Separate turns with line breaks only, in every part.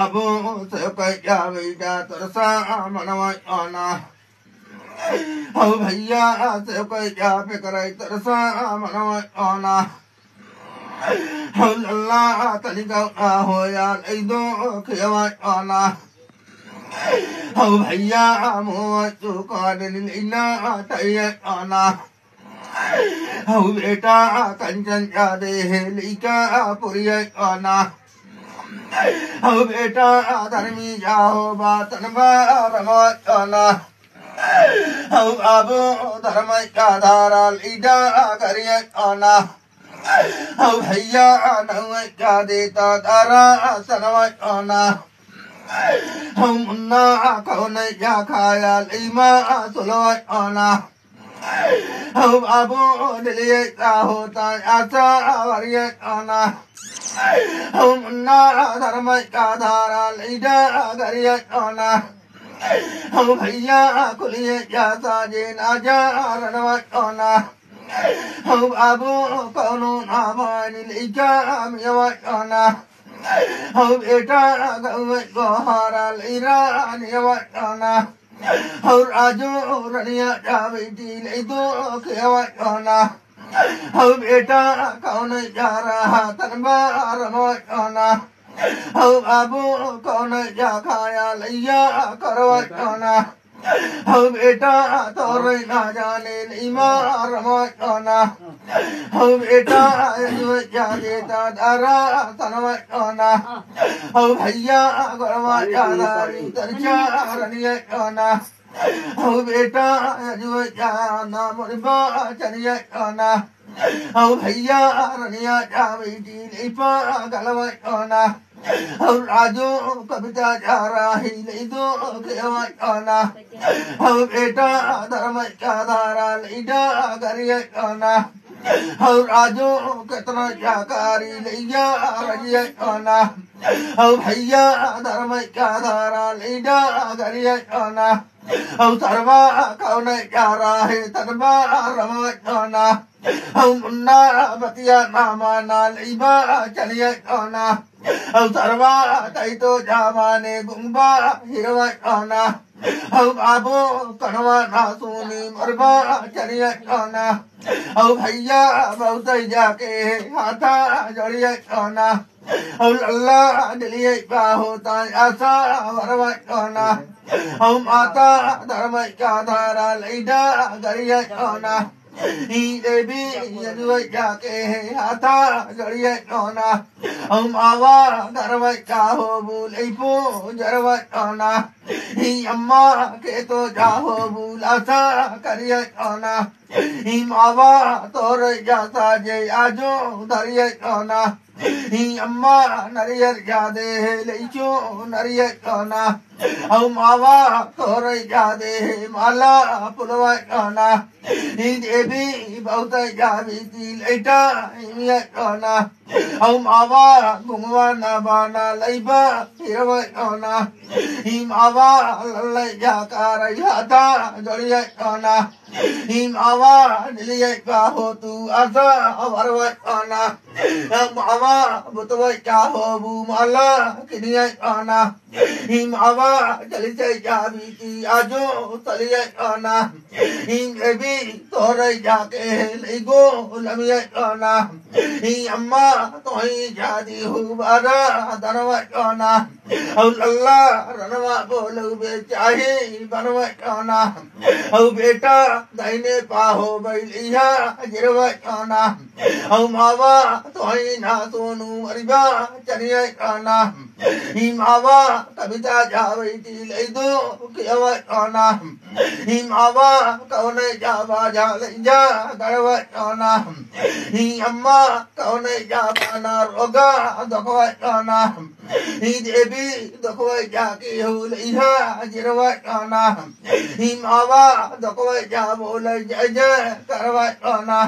अबो से क्या बेटा तरसा मनवा आना हो भैया से क्या फिक्र तरसा मनवा आना हो लल्ला तनिका हो यार दो खियावा आना हो भैया मुँह चुका दिना तैया आना हो बेटा कंचन जादे लिका पुरिया आना हो बेटा धर्मी जाओ बातन बारमाना हो बाबू धर्म का धारा लीडा करिए आना हो भैया नव क्या देता धारा सनवा आना हो मुन्ना कौन क्या खाया लीमा सुलवा आना हो बाबू दिलिए क्या होता ऐसा वरिए आना हो मुन्ना धर्म का धारा लीडा करिए आना हो भैया कुलिए जाता जे ना जा रणवा आना हो बाबू कौनो ना मानी लीजा मियवा आना हो बेटा गौवे गोहारा लीरा नियवा आना हो राजू रनिया जा बेटी ले दो खियवा आना हो बेटा कौन जा रहा तनबा रमवा आना हो बाबू कौन जा खाया लिया करवा आना हो बेटा तोर ना जाने लीमा रमवा आना हो बेटा जा देता दारा तनवा आना हो भैया गरवा जादारी तरचा रनिया आना हो बेटा जा ना मुरबा चनिया आना हो भैया रनिया जा बेटी लिपा गलवा आना हो राजू कविता जा रही ले दो खियवा आना हो बेटा धर्म का धारा लीडा करिए आना हो राजू कितना जाकारी लिया रजिए आना हो भैया धर्म का धारा लीडा करिए आना हो सर्वा कौन जा रहा है तनबा रमवा आना हो मुन्ना बतिया नामा ना लीबा चलिए आना हो सर्वा तई तो जामाने गुंबा हिरवा आना हो बाबू कनवा ना सुनी मरबा चलिए आना हो भैया बहुत जाके हाथा जड़िए आना हो लल्ला दिलिए क्या होता ऐसा वरवा आना हो माता धर्म का धारा लीडा करिए आना ही देवी यदुवै जाके हाथा जड़िए आना हो मावा धर्म का हो बुलेपो जरवा आना ही अम्मा के तो जाहो बुलासा करिए आना ही मावा तोर जाता जे आजो धरिए आना ही अम्मा नरियर जादे लेचो नरिये आना हो मावा तोर जादे माला पुलवा आना ही देवी बहुत जाबी लेटा हिमिया आना हो मावा गुंगवा ना बाना लैबा हिरवा आना ही मावा लल्ले जाकार हाथा जड़िए आना ही मावा दिलिए का हो तू आसा वरवा आना मावा बुतवा क्या हो बू माला किनिया आना ही मावा चली से जाबी की आजो तलिए आना ही बेबी तोरे जाके ले गो लमिया आना ही अम्मा तो ही जादी हो बारा दरवा आना हो लल्ला रनवा बोलो बे चाहे बनवा आना हो बेटा दाहिने पाहो बैलिया गिरवा आना हो मावा तो ही ना सोनू मरिबा चनिया आना ही मावा कविता जावे ले दो खियवा आना ही मावा कौन जा बाजा ले जा गड़वा आना ही अम्मा कौन जा बाना रोगा दखवा आना ही देवी दखवा जाके हो लिया गिरवा आना ही मावा दखवा जा बोले जय जय करवा आना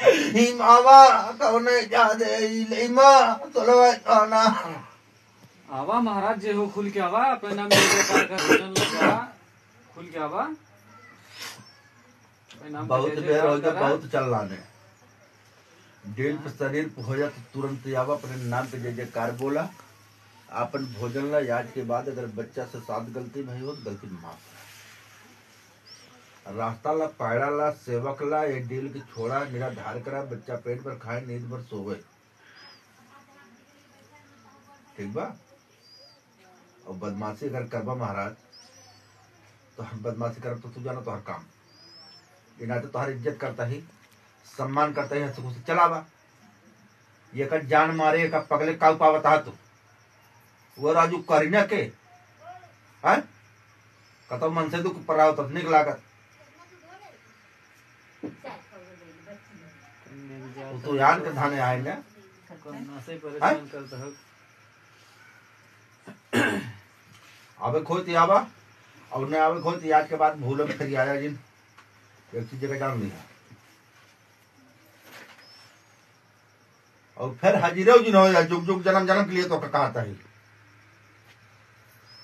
ही मावा कौन जा दे लेमा तोलवा आना
आवा महाराज जे हो खुल के आवा अपने नाम ले पार कर खुल के आवा
बहुत बेर हो गया बहुत चल रहा है डेल पे शरीर हो जा तो तुरंत आवा अपने नाम पे जय जयकार बोला आपन भोजन ला याद के बाद अगर बच्चा से साथ गलती भई हो तो गलती माफ। रास्ता ला पायड़ा ला सेवक ला ये डील की छोड़ा निराधार करा, बच्चा पेट पर खाए नींद पर सोवे, ठीक बा। और बदमाशी अगर करबा महाराज तो हम बदमाशी करब तो तू जाना तो हर काम ये ना तो तुम्हारी इज्जत करता ही सम्मान करता ही हंस खुशी चलावा। ये का जान मारे का पगले का पावता तू वो राजू करीना के हैं कतो मन से दुख पराव तक निक लागत तो यान के धाने आए ना
कोरोना से परेशान करता है।
आवे खोती आवा और ने आवे खोती याद के बाद भूल में फिर आया जिन एक चीज जगह जान लिया और फिर हाजिर जिन हो जुग जुग जन्म जन्म के लिए तो कहता है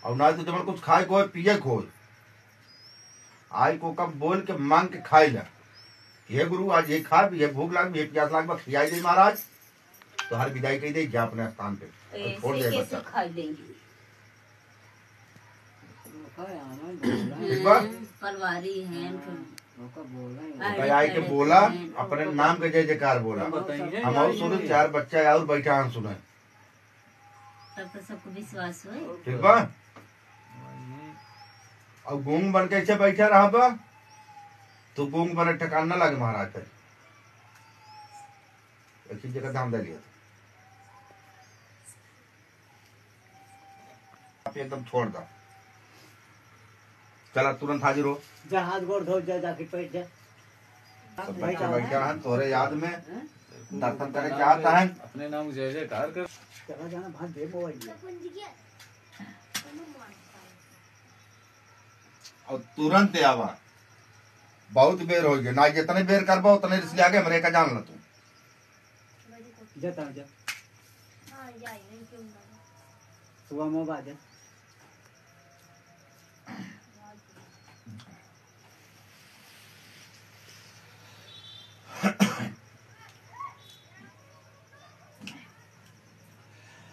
और ना तो जब कुछ खाए को पिए को आई को कब बोल के मांग के खाए ला ये गुरु आज ये खा भी ये भूख लाग ये प्यास लाग खियाई दे महाराज तो हर विदाई कही दे जा अपने स्थान पे और छोड़ दे बच्चा
पलवारी है
आई के बोला अपने नाम के जय जयकार बोला हम और सुने चार बच्चा और बैठा हम सुने
तब तो सबको विश्वास हुए
ठीक बा। और गूंग बन के ऐसे बैठा रहा बा तो गूंग बने ठिकान न लगे महाराज पे एक ही जगह धाम दे लिया आप एकदम छोड़ दो चला तुरंत हाजिर हो
जा हाथ गोड़ धो जा जाके बैठ जा
सब बच्चे बैठा है तोरे याद में दर्शन करे चाहता है
अपने नाम जय जयकार कर
चला जाना भाग दे मोबाइल
और तुरंत आवा बहुत बेर हो गया ना जितने बेर करबा उतने इसलिए आगे हमरे का जान ला तू
जाता जा सुबह में बाजा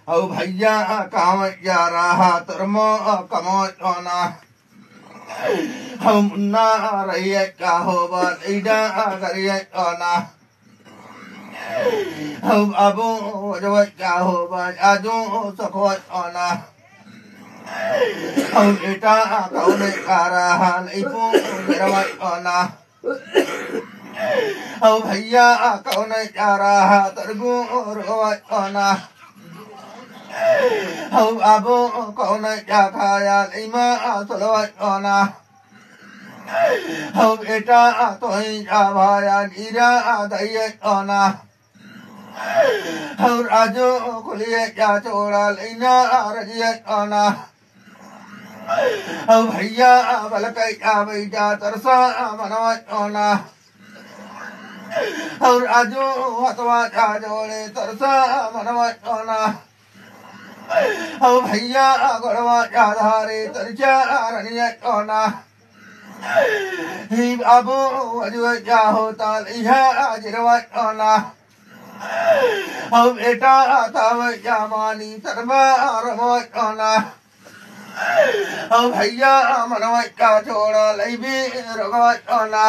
औ भैया काम जा रहा तरमो कमो ना हम ना रहिए का हो बा करिए ना हम अबू जब क्या हो बा आजू सखो ना हम बेटा कौन का रहा लिपू जरवा ना हम भैया कौन जा रहा तरगू रोवा ना हम अबू कौन क्या खाया लिमा सलवा ना हम बेटा तो ही जा भाया नीरा दइए ना हम राजू खुलिए क्या चोड़ा लेना रजिए ना हम भैया बलकै क्या बैठा तरसा मनवा ना हम राजू हथवा जा जोड़े तरसा मनवा ना हम भैया गड़वा जा धारे तरचा रनिए ना ही बाबू अजू क्या होता लिहा जिरवा ना हम बेटा तब क्या मानी तरबा रमवा ना हम भैया मनवा का छोड़ा लईबी रगवा ना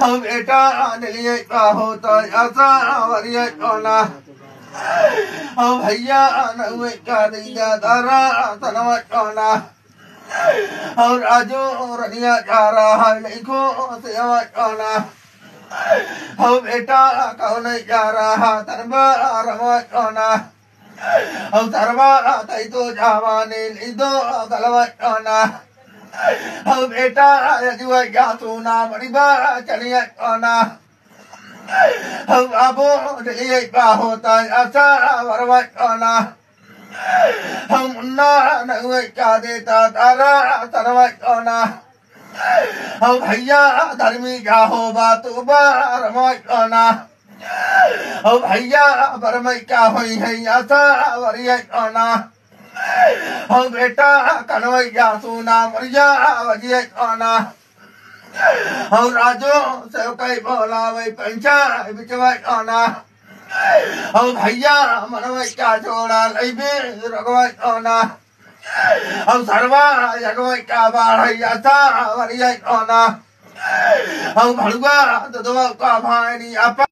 हम बेटा दिलिए का होता ऐसा वरिया ना हम भैया नवे का दिया तारा तनवा ना और आजो रनिया जा रहा लिखो सेवा ना हम बेटा कौन जा रहा तरबा रमवा ना हम तरबा तई तो जावाने लिदो गलवा ना हम बेटा यजुआ या सोना बड़ीबा चलिए ना हम अबो दिलिए का होता ऐसा वरवा ना हम ना नवे क्या देता तारा तरवा ना हम भैया धर्मी जा हो बा तो रमवा ना हम भैया बरम क्या हुई है ऐसा वरिया ना हम बेटा कन्वैया सोना मरिया वजिया ना हम राजो सेवकाई बोलावे पंचा बिचवा ना अब भैया मनवा क्या छोड़ा लैबे रगवा ओना अब सर्वा जगवा क्या बाढ़ैया था वरिया ओना अब भड़ुआ ददवा का भाई अपा